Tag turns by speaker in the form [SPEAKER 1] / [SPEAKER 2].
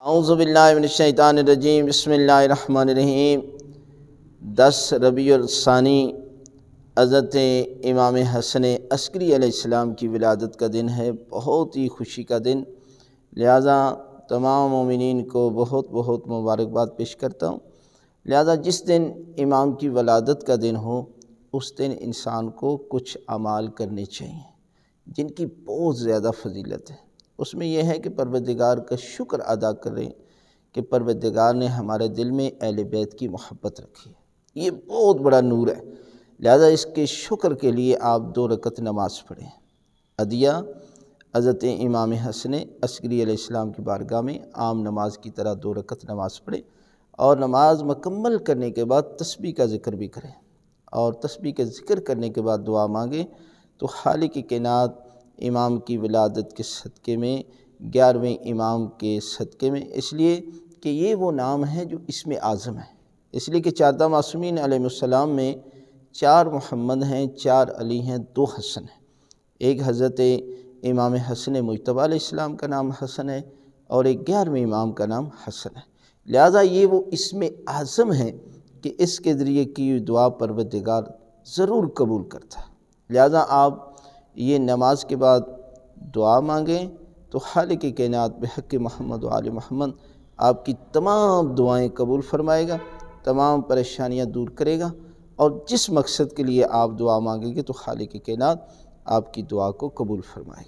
[SPEAKER 1] اعوذ باللہ من الشیطان الرجیم، بسم اللہ الرحمن الرحیم۔ 10 ربیع الثانی حضرت امام حسن عسکری علیہ السلام کی ولادت کا دن ہے، بہت ہی خوشی کا دن، لہذا تمام مومنین کو بہت بہت مبارکباد پیش کرتا ہوں۔ لہذا جس دن امام کی ولادت کا دن ہو اس دن انسان کو کچھ اعمال کرنے چاہیے جن کی بہت زیادہ فضیلت ہے۔ اس میں یہ ہے کہ پروردگار کا شکر ادا کریں کہ پروردگار نے ہمارے دل میں اہل بیت کی محبت رکھی ہے، یہ بہت بڑا نور ہے۔ لہذا اس کے شکر کے لیے آپ 2 رکعت نماز پڑھیں، عدیہ حضرت امام حسن عسکری علیہ السلام کی بارگاہ میں عام نماز کی طرح 2 رکعت نماز پڑھیں، اور نماز مکمل کرنے کے بعد تسبیح کا ذکر بھی کریں، اور تسبیح کا ذکر کرنے کے بعد دعا مانگیں تو خالق کائنات امام کی ولادت کے صدقے میں، 11ویں امام کے صدقے میں، اس لیے کہ یہ وہ نام ہے جو اسم اعظم ہے، اس لیے کہ 14 معصومین علیہ السلام میں 4 محمد ہیں، 4 علی ہیں، 2 حسن ہیں۔ ایک حضرت امام حسن مجتبیٰ علیہ السلام کا نام حسن ہے، اور ایک 11ویں امام کا نام حسن ہے۔ لہذا یہ وہ اسم اعظم ہے کہ اس کے ذریعے کی دعا پروردگار ضرور قبول کرتا ہے۔ لہذا آپ یہ نماز کے بعد دعا مانگیں تو خالق کائنات بحق محمد و آل محمد آپ کی تمام دعائیں قبول فرمائے گا، تمام پریشانیاں دور کرے گا، اور جس مقصد کے لیے آپ دعا مانگیں گے تو خالق کائنات آپ کی دعا کو قبول فرمائے گا۔